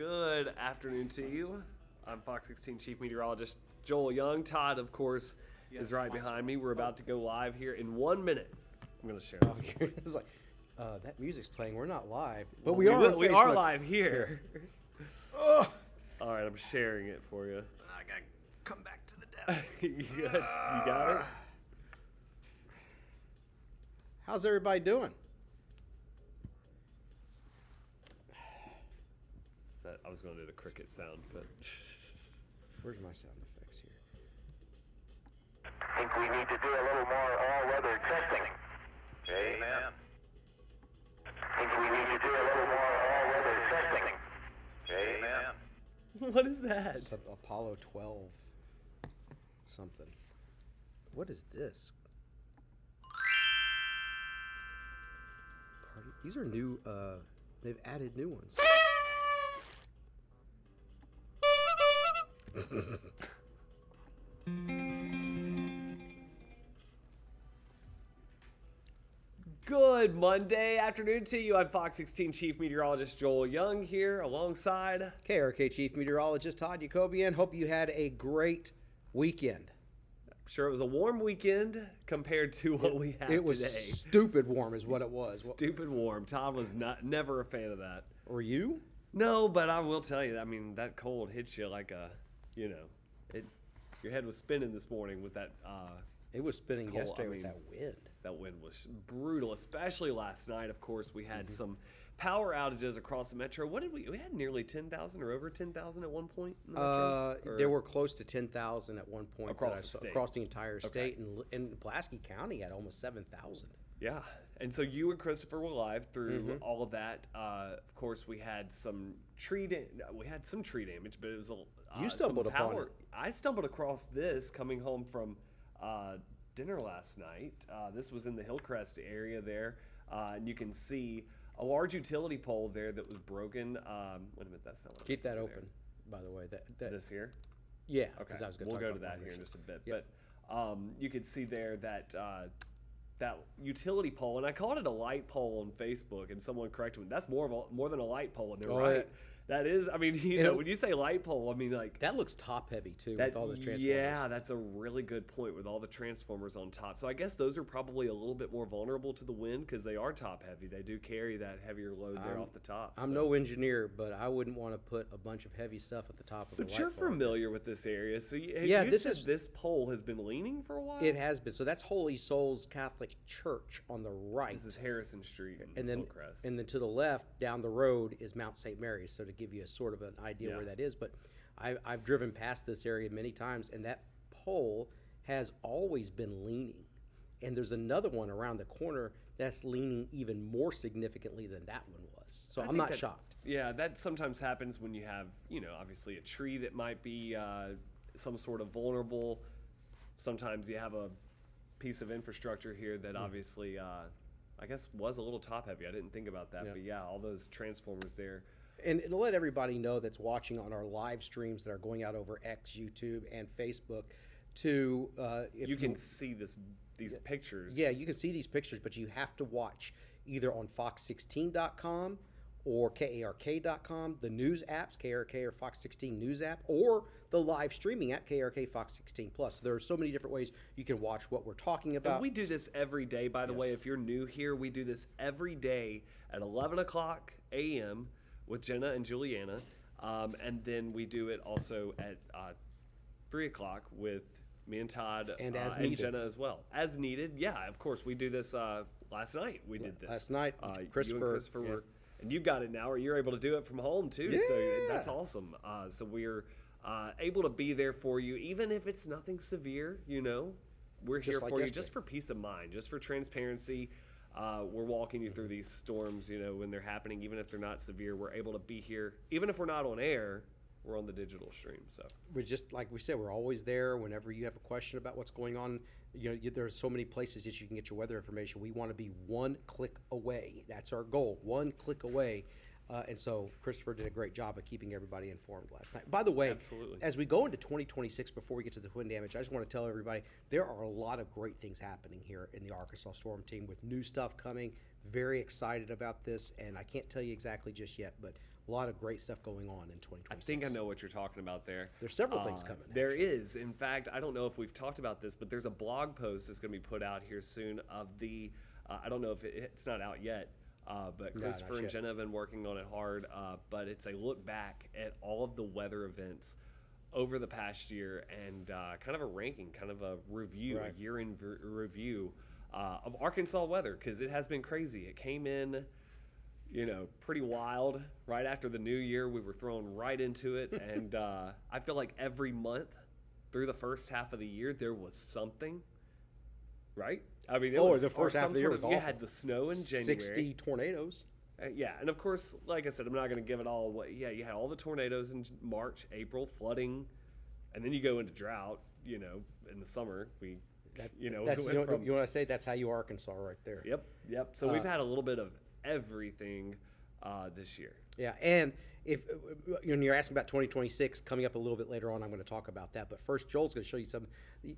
Good afternoon to you. I'm Fox 16 Chief Meteorologist Joel Young. Todd, of course, is right behind me. We're about to go live here in 1 minute. I'm going to share this. It's like, that music's playing. We're not live, but we are. We are live here. All right, I'm sharing it for you. I gotta come back to the desk. You got it? How's everybody doing? I was going to do the cricket sound, but Where's my sound effects here? I think we need to do a little more all-weather testing. Amen. I think we need to do a little more all-weather testing. Amen. what is that? It's Apollo 12 something. What is this? Party. These are new. They've added new ones. Good Monday afternoon to you. I'm Fox 16 Chief Meteorologist Joel Young here alongside KRK Chief Meteorologist Todd Jacobian. Hope you had a great weekend. I'm sure it was a warm weekend compared to what we have It was today. stupid warm is what it was. Stupid warm. Todd was never a fan of that. Were you? No, but I will tell you, I mean, that cold hits you like a, your head was spinning this morning with that It was spinning cold. yesterday I with mean, that wind. That wind was brutal, especially last night. Of course, we had some power outages across the metro. What did we had nearly 10,000 or over 10,000 at one point in the metro? There were close to 10,000 at one point Across that I the saw- state. across the entire state, and Pulaski County had almost 7,000. Yeah, and so you and Christopher were live through all of that. Of course, we had some tree damage, but it was You stumbled some upon power. it. I stumbled across this coming home from dinner last night. This was in the Hillcrest area there, and you can see a large utility pole there that was broken. Wait a minute, that's not what Keep that I'm open, by the way. That This here. yeah. Okay, 'cause I was gonna we'll talk go to about that here in moderation. just a bit. Yep. But you could see there that that utility pole, and I called it a light pole on Facebook, and someone corrected me. That's more than a light pole, and they're Oh, right. yeah. That is, I mean, when you say light pole, I mean like That looks top heavy too that. with all those transformers. Yeah, that's a really good point with all the transformers on top. So I guess those are probably a little bit more vulnerable to the wind because they are top heavy. They do carry that heavier load there off the top. I'm so. no engineer, but I wouldn't want to put a bunch of heavy stuff at the top of a But light you're pole. familiar with this area, so Yeah, you this said is- this pole has been leaning for a while. It has been. So that's Holy Souls Catholic Church on the right. This is Harrison Street and then Hillcrest. and then to the left down the road is Mount St. Mary's. So to give you a sort of an idea Yeah. where that is, but I've driven past this area many times, and that pole has always been leaning. And there's another one around the corner that's leaning even more significantly than that one was. So I I'm think not that- shocked. Yeah, that sometimes happens when you have, obviously a tree that might be some sort of vulnerable. Sometimes you have a piece of infrastructure here that obviously, I guess, was a little top heavy. I didn't think about that, Yeah. but yeah, all those transformers there. And to let everybody know that's watching on our live streams that are going out over X, YouTube, and Facebook, to if You can see these pictures. Yeah, you can see these pictures, but you have to watch either on fox16.com or KARK.com, the news apps, KRK or Fox 16 news app, or the live streaming at KRK Fox 16 Plus. There are so many different ways you can watch what we're talking about. And we do this every day, by the way. If you're new here, we do this every day at 11 o'clock a.m. with Jenna and Juliana. And then we do it also at 3 o'clock with me and Todd And as and needed. Jenna as well. As needed, yeah, of course. We do this last night. We did this. Last night, You and Christopher, Christopher yeah. were, and you got it now, or you're able to do it from home too. So that's awesome. So we're able to be there for you, even if it's nothing severe, We're Just here like for you yesterday. just for peace of mind, just for transparency. We're walking you through these storms, when they're happening, even if they're not severe. We're able to be here, even if we're not on air. We're on the digital stream. So We're just like we said, we're always there whenever you have a question about what's going on. There's so many places that you can get your weather information. We want to be one click away. That's our goal, one click away. And so Christopher did a great job of keeping everybody informed last night. By the way, Absolutely. as we go into 2026, before we get to the twin damage, I just want to tell everybody there are a lot of great things happening here in the Arkansas Storm team with new stuff coming, Very excited about this, and I can't tell you exactly just yet, but a lot of great stuff going on in 2026. I think I know what you're talking about there. There's several things coming. There actually. is. In fact, I don't know if we've talked about this, but there's a blog post that's going to be put out here soon of the, I don't know if it's not out yet, but No, Christopher not and yet. Jenna have been working on it hard, but it's a look back at all of the weather events over the past year and kind of a ranking, kind of a review, Right. a year in review of Arkansas weather, because it has been crazy. It came in, pretty wild. Right after the new year, we were thrown right into it. And I feel like every month through the first half of the year, there was something, right? I mean, Oh, was, the first or half some of the year sort was You awful. had the snow in January. 60 tornadoes. Yeah, and of course, like I said, I'm not going to give it all away. Yeah, you had all the tornadoes in March, April, flooding, and then you go into drought, in the summer. We, That's, we you know, went from, you want to say that's how you are Arkansas right there. Yep. So we've had a little bit of everything this year. Yeah, and if when you're asking about 2026 coming up a little bit later on, I'm going to talk about that. But first, Joel's going to show you some.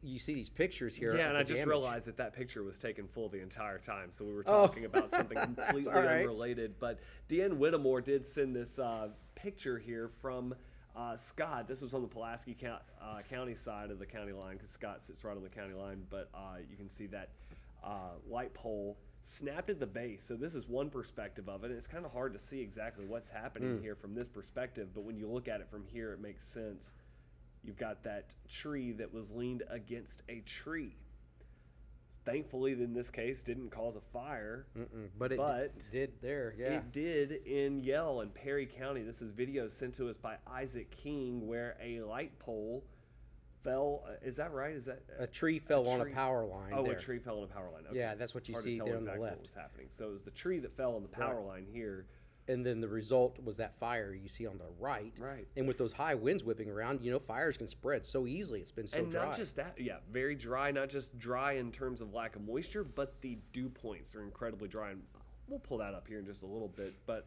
You see these pictures here. Yeah, of and the I just damage. realized that picture was taken full the entire time. So we were Oh, talking about something that's completely all right. unrelated. But Deanne Whittemore did send this picture here from Scott. This was on the Pulaski County side of the county line, because Scott sits right on the county line. But you can see that light pole snapped at the base. So this is one perspective of it. And it's kind of hard to see exactly what's happening here from this perspective. But when you look at it from here, it makes sense. You've got that tree that was leaned against a tree. Thankfully, in this case, didn't cause a fire. But it But did there. Yeah. It did in Yell and Perry County. This is video sent to us by Isaac King, where a light pole fell. Is that right? Is that A tree fell on a tree- power line. Oh, there. a tree fell on a power line. Okay. Yeah, that's what you Hard to see tell there on the exactly left. What was happening? So it was the tree that fell on the power line here. And then the result was that fire you see on the right. Right. And with those high winds whipping around, fires can spread so easily. It's been so And dry. not just that, very dry. Not just dry in terms of lack of moisture, but the dew points are incredibly dry. And we'll pull that up here in just a little bit. But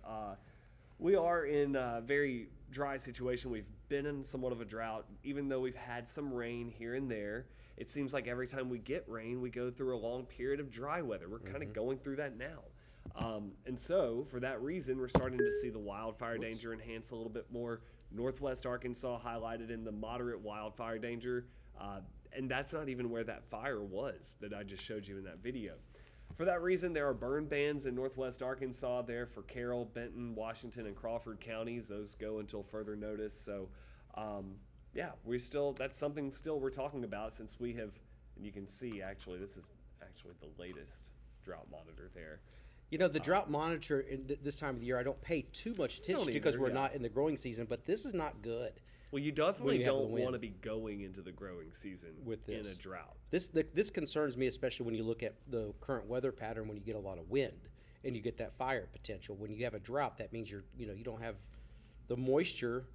we are in a very dry situation. We've been in somewhat of a drought, even though we've had some rain here and there. It seems like every time we get rain, we go through a long period of dry weather. We're kind of going through that now. And so, for that reason, we're starting to see the wildfire danger enhance a little bit more. Northwest Arkansas highlighted in the moderate wildfire danger. And that's not even where that fire was that I just showed you in that video. For that reason, there are burn bans in Northwest Arkansas there for Carroll, Benton, Washington, and Crawford counties. Those go until further notice. So, that's something still we're talking about, since we have, and you can see actually, this is actually the latest drought monitor there. The drought monitor this time of the year, I don't pay too much attention to because either, we're yeah. not in the growing season, but this is not good. Well, you definitely you have the don't wind. want to be going into the growing season With in a this. drought. This concerns me, especially when you look at the current weather pattern, when you get a lot of wind and you get that fire potential. When you have a drought, that means you don't have the moisture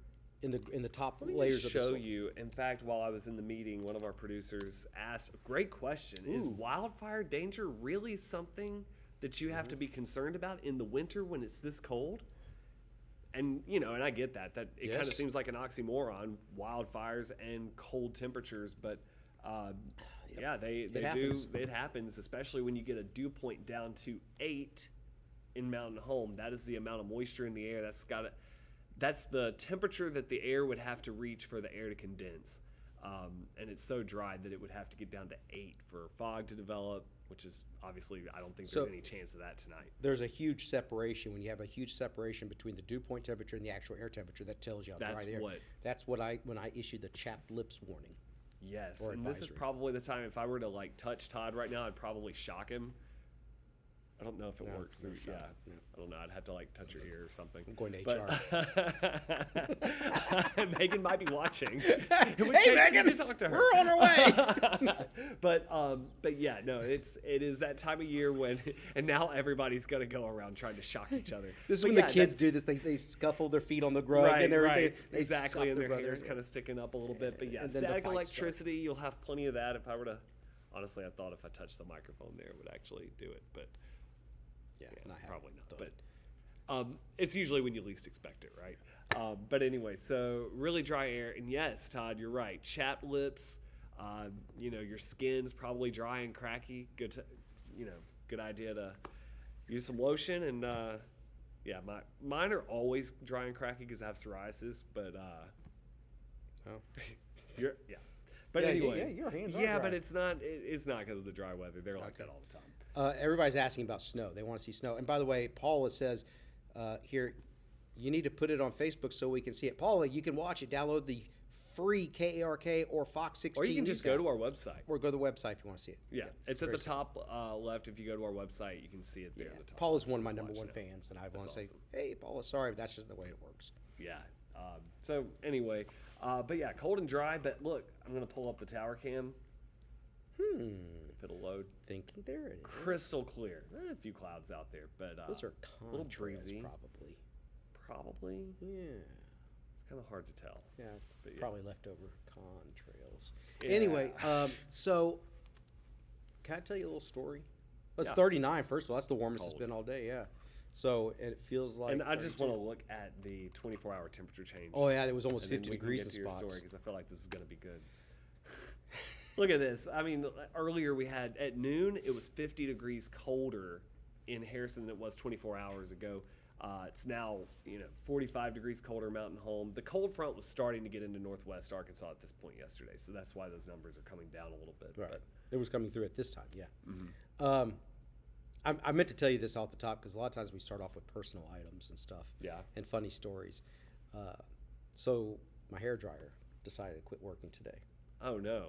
in the top Let me layers just of the show soil. you. In fact, while I was in the meeting, one of our producers asked a great question. Is wildfire danger really something that you have to be concerned about in the winter when it's this cold? And, and I get that it kind of Yes. seems like an oxymoron, wildfires and cold temperatures, but they happens. do. It happens, especially when you get a dew point down to 8 in Mountain Home. That is the amount of moisture in the air. That's the temperature that the air would have to reach for the air to condense. And it's so dry that it would have to get down to 8 for fog to develop, which is obviously, I don't think there's any chance of that tonight. There's a huge separation. When you have a huge separation between the dew point temperature and the actual air temperature, that tells you how That's dry the air. what- That's when I issued the chapped lips warning. Yes, Or and this is advisory. probably the time, if I were to touch Todd right now, I'd probably shock him. I don't know if it No, works. no through, shock, yeah, no. I don't know. I'd have to touch your ear or something. I'm going to But Megan might be watching. Hey, In which case, I Megan, need to talk to her. we're on our way. but yeah, no, it is that time of year when, and now everybody's gonna go around trying to shock each other. This is But when yeah, the kids that's- do this. They scuffle their feet on the rug Right, and everything. right, They exactly, stop and their brother. hair's kind of sticking up a little bit. But yeah, And then the static fight electricity, you'll have plenty of that. If I were to, honestly, I thought if I touched the microphone there, it would actually do it, but Yeah, yeah, probably not. Done. But it's usually when you least expect it, right? But anyway, so really dry air, and yes, Todd, you're right. Chapped lips, your skin's probably dry and cracky. Good idea to use some lotion and yeah, mine are always dry and cracky because I have psoriasis. But Oh. yeah. But Yeah, anyway, yeah, your hands are yeah, dry. but it's not because of the dry weather. They're like that all the time. Everybody's asking about snow. They want to see snow. And by the way, Paula says here, you need to put it on Facebook so we can see it. Paula, you can watch it. Download the free KARK or Fox 16. Or you can just go to our website. Or go to the website if you want to see it. Yeah, it's at very the top left. If you go to our website, you can see it there. Yeah. At the top. Paula's one of So my you can number watch one it. fans, and I want to That's say, awesome. hey, Paula, sorry, but that's just the way it works. Yeah. So anyway, but yeah, cold and dry. But look, I'm gonna pull up the tower cam if it'll load. Thinking there it is. Crystal clear. A few clouds out there, but Those are a little contrails, breezy. probably. Probably. Yeah. It's kind of hard to tell. Yeah, But yeah. probably leftover contrails. Yeah. Anyway, so can I tell you a little story? Well, it's Yeah. 39, first of all. That's the warmest it's cold. been all day, yeah. So it feels like. And I just 32. want to look at the 24-hour temperature change. Oh, yeah, it was almost and then 50 we can degrees get in to your spots. story because I feel like this is gonna be good. Look at this. I mean, earlier we had at noon it was 50 degrees colder in Harrison than it was 24 hours ago. It's now 45 degrees colder in Mountain Home. The cold front was starting to get into northwest Arkansas at this point yesterday, so that's why those numbers are coming down a little bit. Right. But It was coming through at this time, yeah. I meant to tell you this off the top because a lot of times we start off with personal items and stuff. Yeah. And funny stories. So my hair dryer decided to quit working today. oh no,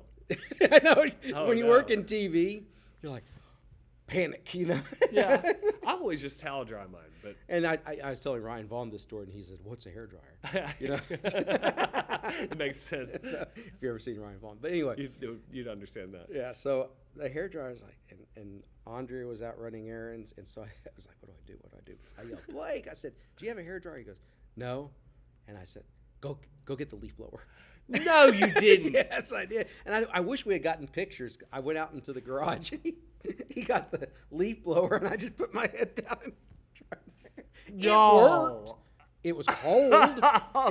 I know. Oh, when you no. work in TV, you're like, panic, yeah, I always just towel dry mine, but And I was telling Ryan Vaughn this story, and he said, "What's a hair dryer?" You know, it makes sense. if you ever seen Ryan Vaughn, but anyway, You'd understand that. yeah. So the hair dryer's like, and Andrea was out running errands, and so I was like, "What do I do? What do I do?" I yelled, "Blake!" I said, "Do you have a hair dryer?" He goes, "No," and I said, "Go get the leaf blower." No, you didn't. Yes, I did. And I wish we had gotten pictures. I went out into the garage and he got the leaf blower and I just put my head down and tried it. It worked. No. It was cold.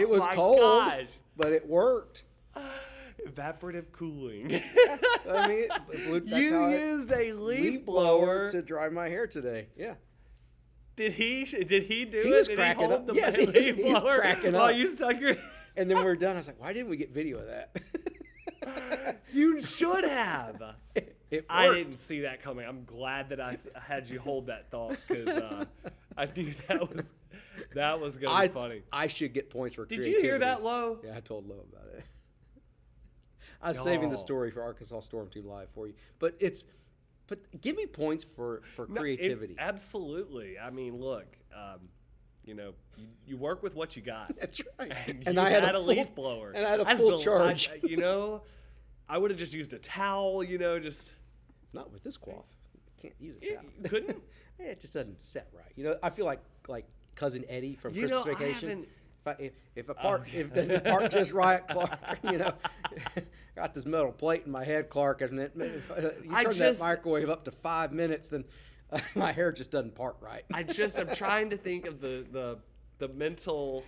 It was my cold, gosh. but it worked. Evaporative cooling. I mean, that's how You I- used a leaf leaf blower. to dry my hair today. Yeah. Did he do He it? was Did cracking he hold up. the Yes, leaf he's blower cracking while up. you stuck your? And then we were done. I was like, why didn't we get video of that? You should have. It I worked. didn't see that coming. I'm glad that I had you hold that thought because I knew that was gonna be funny. I should get points for Did creativity. you hear that, Lo? Yeah, I told Lo about it. I was saving the No. story for Arkansas Storm Team Live for you, but give me points for No, creativity. Absolutely. I mean, look, you work with what you got. That's right. And you I had a full, leaf blower. and I had a That's full the- charge. I would have just used a towel. Just Not with this quaff. Can't use it. you couldn't. It just doesn't set right. I feel like cousin Eddie from You Christmas know, I Vacation. haven't- If a part if the part just right, Clark, got this metal plate in my head, Clark, and you I turn just- that microwave up to 5 minutes, then my hair just doesn't part right. I'm trying to think of the mental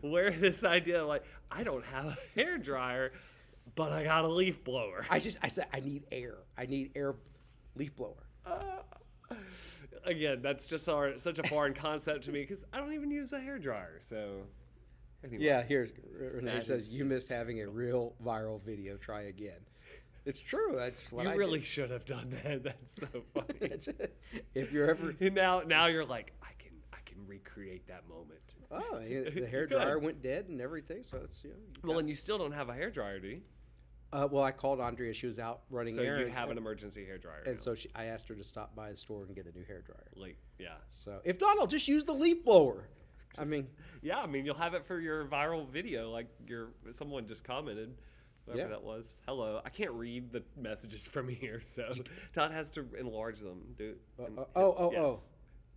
where this idea like I don't have a hair dryer, but I got a leaf blower. I said I need air. I need air leaf blower. Again, that's just such a foreign concept to me because I don't even use a hair dryer. So anyway. Yeah, here's Renee That says is- you missed having a real viral video. Try again. It's true. That's what You I really did. should have done that. That's so funny. That's it. If you're ever And now you're like I can recreate that moment. the hair You dryer could. went dead and everything, so it's Well, and you still don't have a hair dryer, do you? well, I called Andrea. She was out running So you errands. have an emergency hair dryer. and now. so I asked her to stop by the store and get a new hair dryer. like yeah. So if not, I'll just use the leaf blower. I mean, Yeah, I mean you'll have it for your viral video, like someone just commented, whoever Yeah. that was. Hello, I can't read the messages from here, so Todd has to enlarge them. Yes,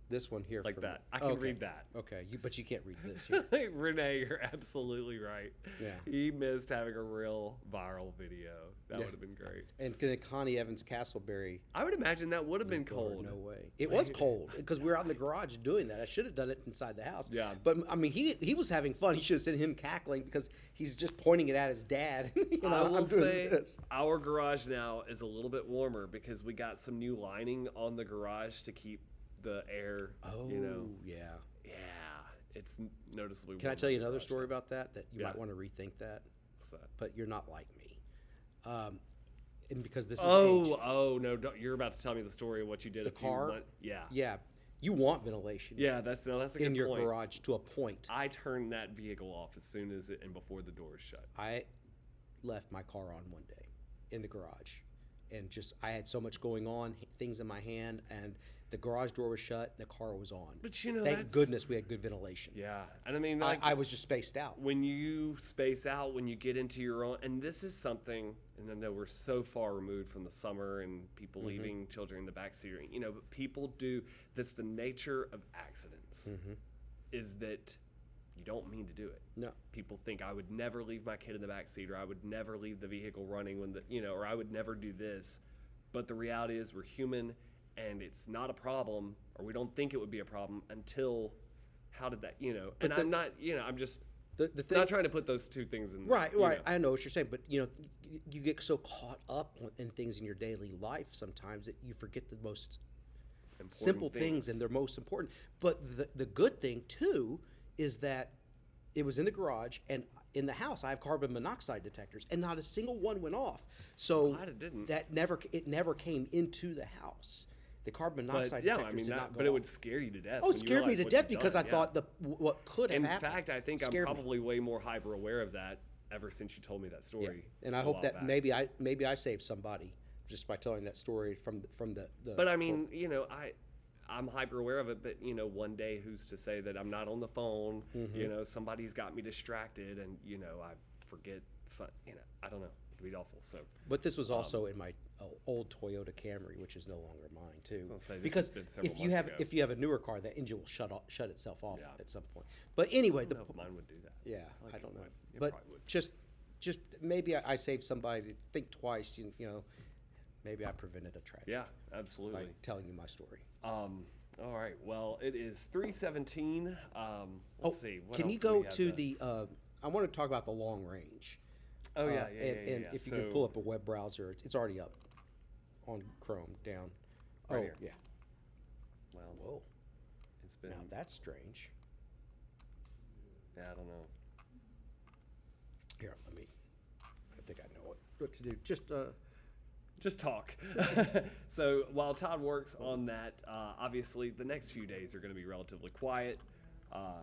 this one here. like from- that. I can okay. read that. Okay, but you can't read this here. Renee, you're absolutely right. Yeah. He missed having a real viral video. That Yeah. would have been great. And Connie Evans Castleberry. I would imagine that would have been leaf blower, cold. No way. It was cold because we were out in the garage doing that. I should have done it inside the house. Yeah. But I mean, he was having fun. He should have seen him cackling because he's just pointing it at his dad. I will I'm doing say this. our garage now is a little bit warmer because we got some new lining on the garage to keep the air. Oh, You know, yeah. yeah, it's noticeably. Can I warmer tell you in the another garage story now. about that you Yeah. might want to rethink that? What's that? But you're not like me. And because this is Oh, age. oh no! You're about to tell me the story of what you did. The a few car? Yeah. Yeah, you want ventilation That's a good in your point. garage to a point. I turned that vehicle off as soon as it and before the door is shut. I left my car on one day in the garage, and just I had so much going on, things in my hand, and the garage door was shut, the car was on. But you know, Thank that's, goodness we had good ventilation. Yeah, and I mean, like, I was just spaced out. when you space out, when you get into your own, and this is something, and I know we're so far removed from the summer and people leaving children in the backseat, you know, but people do. That's the nature of accidents. Is that you don't mean to do it. No. People think I would never leave my kid in the backseat, or I would never leave the vehicle running when the, you know, or I would never do this. But the reality is, we're human, and it's not a problem, or we don't think it would be a problem until. How did that, you know? And But I'm not, you know, I'm just The thing, not trying to put those two things in. right, you right. know. I know what you're saying, but you know, you get so caught up in things in your daily life sometimes that you forget the most Important simple things, and they're most important. But the good thing too is that it was in the garage, and in the house I have carbon monoxide detectors, and not a single one went off. So glad it didn't. that never came into the house. The carbon But monoxide yeah, detectors I mean, did that, not go but it off. would scare you to death. Oh, when it you scared me realize to what death you've because done, I thought what could have In happened. fact, I think I'm scared me. probably way more hyper aware of that ever since you told me that Yeah. story. And I a hope while that back. maybe I saved somebody just by telling that story from the But I mean, you know, I'm hyper aware of it, but you know, one day who's to say that I'm not on the phone? You know, somebody's got me distracted, and you know, I forget. You know, I don't know. It could be awful. So But this was also in my old Toyota Camry, which is no longer mine too. gonna say, this because has been several months ago. if you have a newer car, that engine will shut itself off Yeah. at some point. But anyway, I don't know if mine would do that. yeah, Like I it don't know. would. It But probably would. just maybe I saved somebody to think twice. You know, maybe I prevented a tragedy Yeah, absolutely. by telling you my story. All right. Well, it is 3:17. Let's see. What Can else you do we go have to the? I want to talk about the long range. Oh yeah, and if you can pull up a web browser, it's already up on Chrome down. Right oh here. yeah. Well, Whoa. it's been. Now that's strange. Yeah, I don't know. Here, I think I know what to do. Just talk. So while Todd works on that, obviously the next few days are going to be relatively quiet. I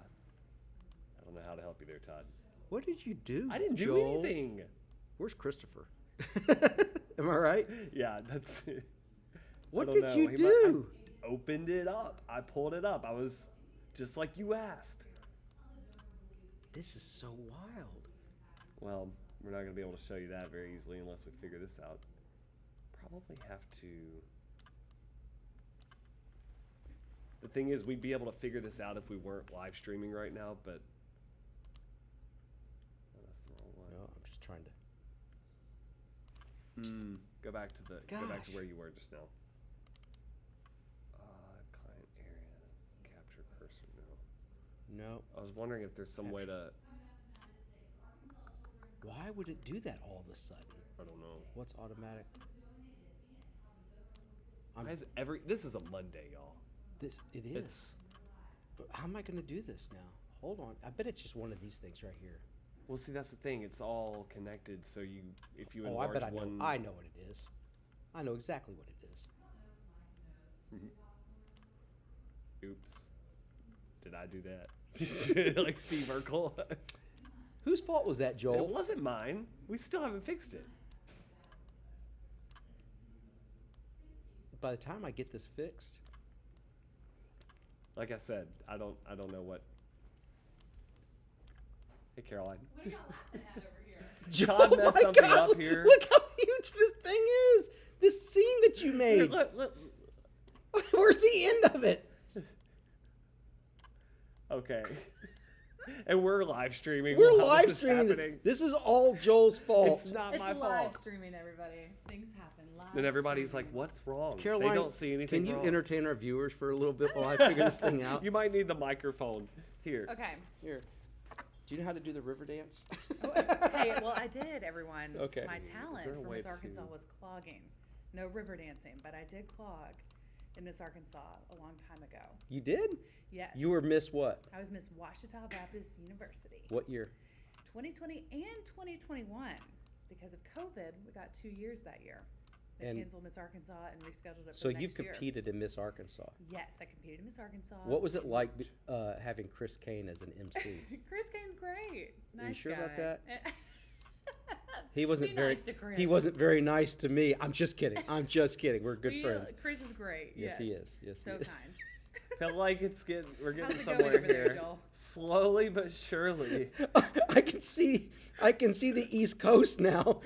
don't know how to help you there, Todd. What did you do? I didn't do Joel? anything. Where's Christopher? Am I right? Yeah, that's it. What I don't did know. you He do? I opened it up. I pulled it up. I was just like you asked. This is so wild. Well, we're not going to be able to show you that very easily unless we figure this out. Probably have to. The thing is, we'd be able to figure this out if we weren't live streaming right now, but. Oh, that's the wrong one. No, I'm just trying to. Go back to go back to Gosh. where you were just now. Client area, capture cursor. No. No. I was wondering if there's some way to. Why would it do that all of a sudden? I don't know. What's automatic? Why is this is a Monday, y'all. It is. It's But how am I going to do this now? Hold on. I bet it's just one of these things right here. well, see, that's the thing. It's all connected. So if you Oh, I enlarge bet I know. one, I know what it is. I know exactly what it is. Oops. Did I do that? Like Steve Urkel. Whose fault was that, It Joel? wasn't mine. We still haven't fixed it. By the time I get this fixed, Like I said, I don't know what. Hey, Caroline. What are y'all laughing at over here? Todd messed my something God, up here. Look how huge this thing is. This scene that you made. Look. Where's the end of it? Okay. And we're live streaming. We're while live this is streaming this. happening. This is all Joel's fault. It's not It's my live fault. streaming, everybody. Things happen live. And everybody's like, streaming. "What's wrong?" Caroline, they don't see anything can you wrong. entertain our viewers for a little bit while I figure this thing out? You might need the microphone here. Okay. Here. Do you know how to do the river dance? Hey, well, I did, everyone. Okay. My Is talent there a for way Miss Arkansas to- was clogging. No river dancing, but I did clog. in Miss Arkansas a long time ago. You did? Yes. You were Miss what? I was Miss Washita Baptist University. What year? 2020 and 2021. Because of COVID, we got 2 years that year. They And- canceled Miss Arkansas and rescheduled it for So next you've year. competed in Miss Arkansas. Yes, I competed in Miss Arkansas. What was it like having Chris Kane as an MC? Chris Kane's great. Nice Are you sure guy. about that? He wasn't Be very nice to Chris. he wasn't very nice to me. I'm just kidding. I'm just kidding. We're good We, friends. Chris is great. Yes, he is. Yes, he so is. kind. Feel like we're getting How's it going somewhere over there, here. Joel? Slowly but surely. I can see the East Coast now.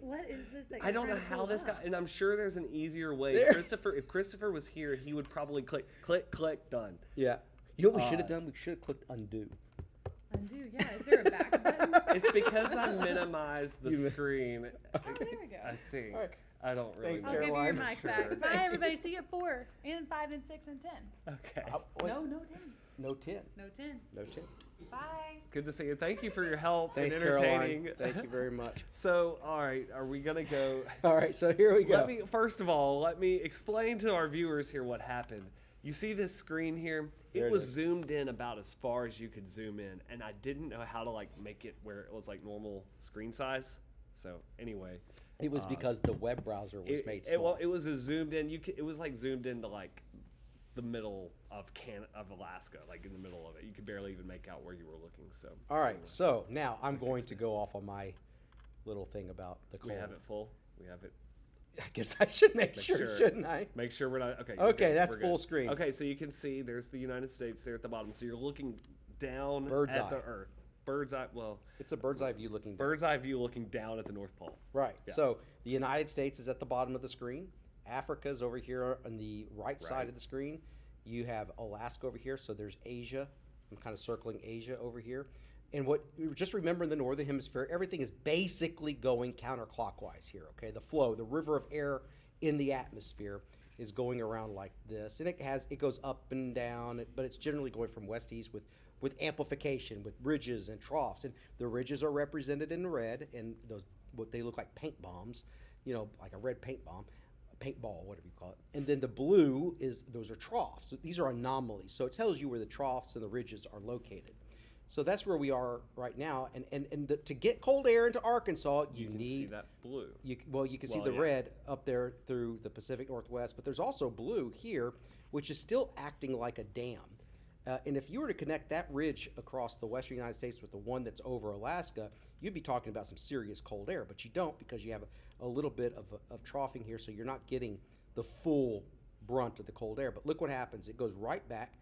What is this? That I you're don't know trying to how pull this up? got, and I'm sure there's an easier way. There. If Christopher was here, he would probably click, click, click, done. Yeah. You know what we should have Uh, done? We should have clicked undo. Undo. Yeah. Is there a back button? It's because I minimized the You- screen. Oh, there we go. I think. All right. I don't really Thanks, know. I'll give you your Caroline. mic Sure. back. Bye, everybody. See you at 4 and 5 and 6 and 10. Okay. No, no 10. No 10. No 10. No 10. Bye. Good to see you. Thank you for your help Thanks, and Caroline. entertaining. Thank you very much. So, all right, are we gonna go? All right, so here we go. First of all, let me explain to our viewers here what happened. You see this screen here? There It it was is. zoomed in about as far as you could zoom in, and I didn't know how to like make it where it was like normal screen size. So anyway, It was because the web browser was made small. it was a zoomed in. It was like zoomed into like the middle of Alaska, like in the middle of it. You could barely even make out where you were looking. So All right, anyway, so now I'm going to go off on my little thing about the cold. we have it full. We have it. I guess I should make Make sure, sure. shouldn't I? Make sure we're not okay. you're Okay, good, that's we're full good. screen. Okay, so you can see there's the United States there at the bottom. So you're looking down Bird's at eye. the Earth. Bird's eye. Well, It's a bird's eye view looking down. bird's eye view looking down at the North Pole. Right. Yeah. So the United States is at the bottom of the screen. Africa is over here on the right side Right. of the screen. You have Alaska over here. So there's Asia. I'm kind of circling Asia over here. And just remember in the Northern Hemisphere, everything is basically going counterclockwise here, okay? The flow, the river of air in the atmosphere is going around like this. And it goes up and down, but it's generally going from west to east with amplification, with ridges and troughs. And the ridges are represented in red, and those what they look like paint bombs, like a red paint bomb, a paintball, whatever you call it. And then the blue those are troughs. So these are anomalies. So it tells you where the troughs and the ridges are located. So that's where we are right now. And to get cold air into Arkansas, you can need see that blue. you can see Well, the yeah. red up there through the Pacific Northwest, but there's also blue here, which is still acting like a dam. And if you were to connect that ridge across the western United States with the one that's over Alaska, you'd be talking about some serious cold air, but you don't because you have a little bit of troughing here, so you're not getting the full brunt of the cold air. But look what happens. It goes right back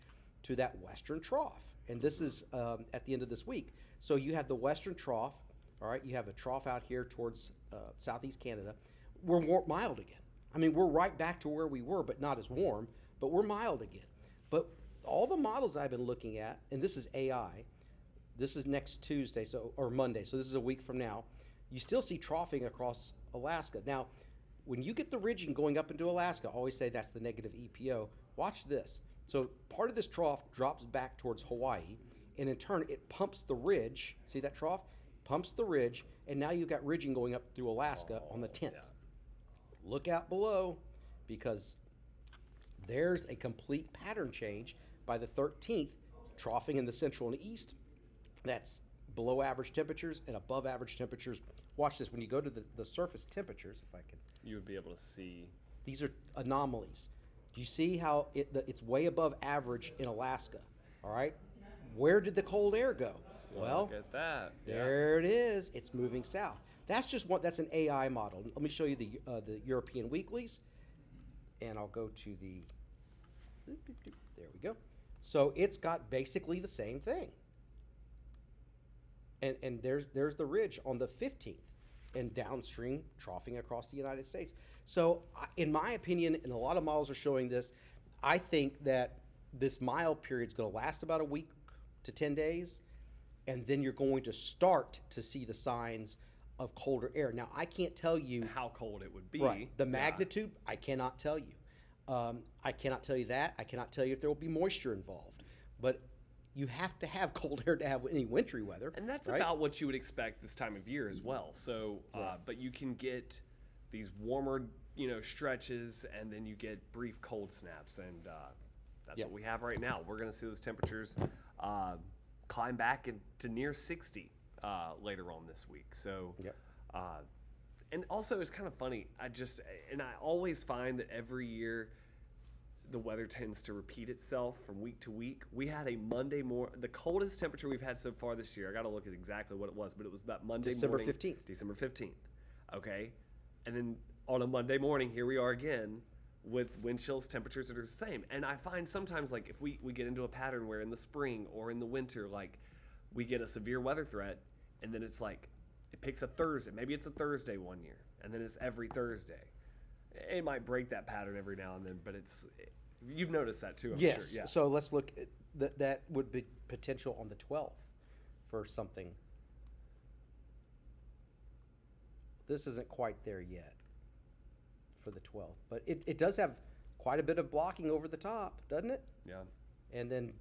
to that western trough. And this is at the end of this week. So you have the western trough, all right? You have a trough out here towards southeast Canada. We're mild again. I mean, we're right back to where we were, but not as warm, but we're mild again. But all the models I've been looking at, and this is AI, this is next Tuesday, or Monday, so this is a week from now, you still see troughing across Alaska. Now, when you get the ridging going up into Alaska, I always say that's the negative EPO. Watch this. So part of this trough drops back towards Hawaii, and in turn it pumps the ridge. See that trough? Pumps the ridge, and now you've got ridging going up through Alaska on the 10th. Yeah. Look out below, because there's a complete pattern change by the 13th, troughing in the central and east. That's below average temperatures and above average temperatures. Watch this. When you go to the surface temperatures, if I can, You would be able to see. these are anomalies. Do you see how it's way above average in Alaska? All right. Where did the cold air go? Well, Look at that. Yeah. there it is. It's moving south. That's just one. That's an AI model. Let me show you the European weeklies, and I'll go to the. There we go. So it's got basically the same thing. And there's the ridge on the 15th, and downstream troughing across the United States. So in my opinion, and a lot of models are showing this, I think that this mild period is going to last about a week to 10 days, and then you're going to start to see the signs of colder air. Now, I can't tell you How cold it would be. right, the Yeah. magnitude, I cannot tell you. I cannot tell you that. I cannot tell you if there will be moisture involved. But you have to have cold air to have any wintry weather. And that's right? about what you would expect this time of year as well. So, Right. but you can get these warmer stretches, and then you get brief cold snaps, and that's Yep. what we have right now. We're going to see those temperatures climb back into near 60 later on this week. So, Yep. and also it's kind of funny. I always find that every year the weather tends to repeat itself from week to week. We had a the coldest temperature we've had so far this year. I got to look at exactly what it was, but it was that Monday December morning. 15th. December 15th. Okay. And then on a Monday morning, here we are again with wind chills, temperatures that are the same. And I find sometimes, like, if we get into a pattern where in the spring or in the winter, like, we get a severe weather threat, and then it's like, it picks a Thursday. Maybe it's a Thursday one year, and then it's every Thursday. It might break that pattern every now and then, but you've noticed that too, I'm Yes. sure. Yeah. So let's look at that would be potential on the 12th for something. This isn't quite there yet for the 12th, but it does have quite a bit of blocking over the top, doesn't it? Yeah. And then,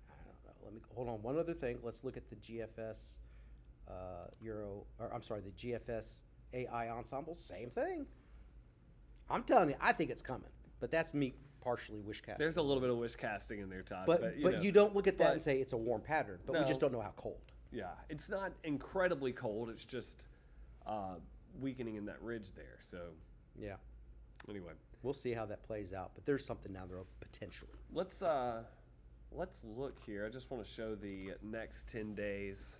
I don't know, let me hold on one other thing. Let's look at the GFS the GFS AI ensemble. Same thing. I'm telling you, I think it's coming, but that's me partially wish casting. There's a little bit of wish casting in there, Todd. but you you don't look at that but- and say it's a warm pattern, but we just No. don't know how cold. Yeah, it's not incredibly cold. It's just weakening in that ridge there. So Yeah, anyway, we'll see how that plays out, but there's something down there potentially. let's look here. I just want to show the next 10 days.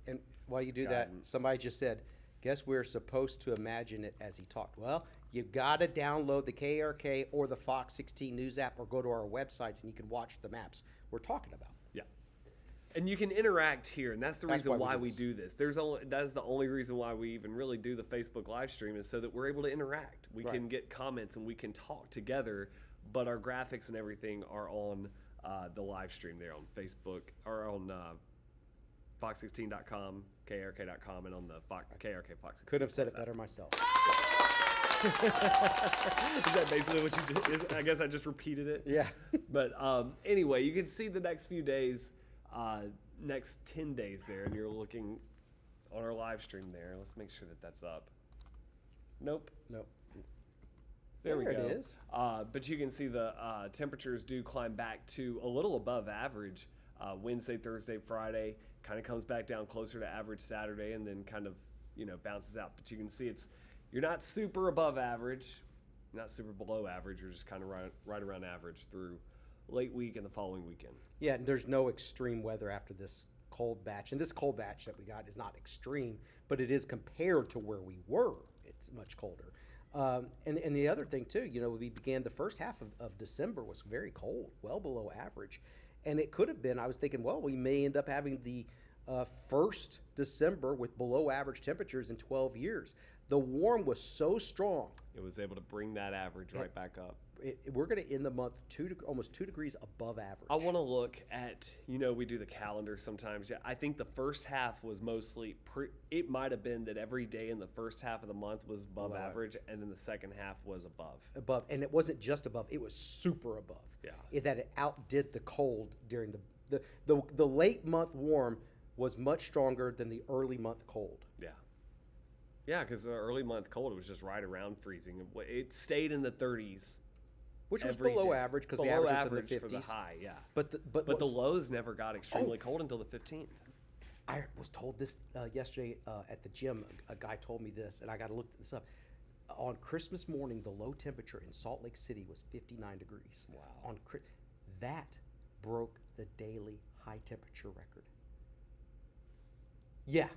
And while you do Guidance. that, somebody just said, guess we're supposed to imagine it as he talked. Well, you got to download the KRK or the Fox 16 News app or go to our websites and you can watch the maps we're talking about. Yeah, and you can interact here, and that's the That's reason why why we we do do this. That is the only reason why we even really do the Facebook live stream, is so that we're able to interact. We Right. can get comments and we can talk together, but our graphics and everything are on the live stream there on Facebook or on fox16.com, krk.com, and on the KRK Fox 16. Could have said it Plus app. better myself. Is that basically what you did? I guess I just repeated it. Yeah. But anyway, you can see the next few days, next 10 days there, and you're looking on our live stream there. Let's make sure that that's up. Nope. Nope. There we There go. it is. But you can see the temperatures do climb back to a little above average Wednesday, Thursday, Friday. Kind of comes back down closer to average Saturday, and then kind of bounces out. But you can see you're not super above average, not super below average. You're just kind of right around average through late week and the following weekend. Yeah, and there's no extreme weather after this cold batch. And this cold batch that we got is not extreme, but it is compared to where we were. It's much colder. And the other thing too, we began the first half of December was very cold, well below average. And it could have been, I was thinking, well, we may end up having the first December with below average temperatures in 12 years. The warm was so strong. It was able to bring that average right back up. We're going to end the month almost 2 degrees above average. I want to look at, we do the calendar sometimes. Yeah, I think the first half was mostly, it might have been that every day in the first half of the month was above Below average, and then the second half was above. And it wasn't just above, it was super above. Yeah. That it outdid the cold during the late month warm was much stronger than the early month cold. Yeah. Yeah, because the early month cold, it was just right around freezing. It stayed in the 30s. Which was every below day. average because the Below average was in the average 50s. for the high, yeah. But the the lows never got extremely cold until the 15th. I was told this yesterday at the gym. A guy told me this, and I got to look this up. On Christmas morning, the low temperature in Salt Lake City was 59 degrees. Wow. That broke the daily high temperature record. Yeah,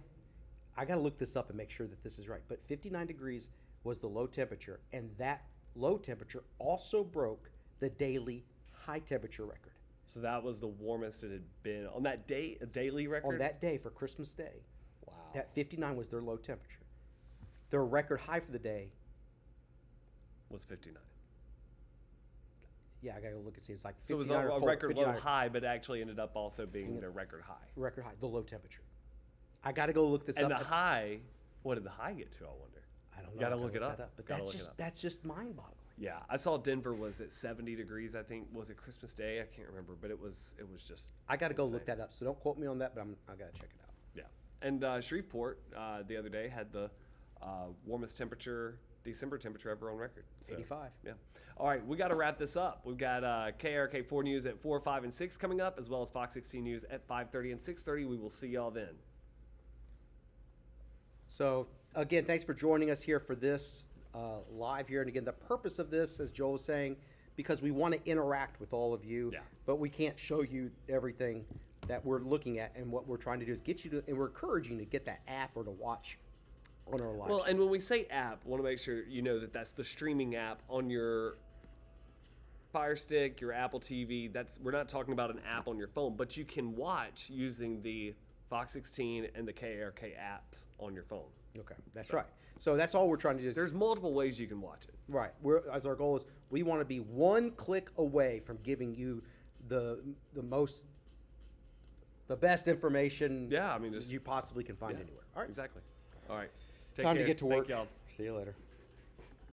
I got to look this up and make sure that this is right. But 59 degrees was the low temperature, and that low temperature also broke the daily high temperature record. So that was the warmest it had been on that day, a daily record? On that day for Christmas Day, Wow. that 59 was their low temperature. Their record high for the day, was 59. yeah, I got to look and see. It's like So it was 59 or a cold, record low 59 high, but actually ended up also being their record high. record high, the low temperature. I got to go look this And up. the high, what did the high get to, I wonder? I don't know. Gotta I look it up. that But Gotta that's look it just up. that's just mind-boggling. Yeah, I saw Denver was at 70 degrees, I think. Was it Christmas Day? I can't remember, but it was just I got to go look insane. that up. So don't quote me on that, but I got to check it out. Yeah. And Shreveport the other day had the warmest temperature December temperature ever on record. So, 85. Yeah. All right, we got to wrap this up. We've got KRK4 News at 4, 5, and 6 coming up, as well as Fox 16 News at 5:30 and 6:30. We will see y'all then. So again, thanks for joining us here for this live here. And again, the purpose of this, as Joel was saying, because we want to interact with all of you, Yeah. but we can't show you everything that we're looking at. And what we're trying to do is get you to, and we're encouraging you to get that app or to watch on our live Well, stream. and when we say app, I want to make sure you know that that's the streaming app on your Fire Stick, your Apple TV. We're not talking about an app on your phone, but you can watch using the Fox 16 and the KRK apps on your phone. Okay, that's right. So that's all we're trying to do. Is, There's multiple ways you can watch it. right. As our goal is, we want to be one click away from giving you the best information. Yeah, I mean, just you possibly can find yeah, anywhere. All right. Exactly. All right. Take Time care. to get to Thank work. y'all. See you later.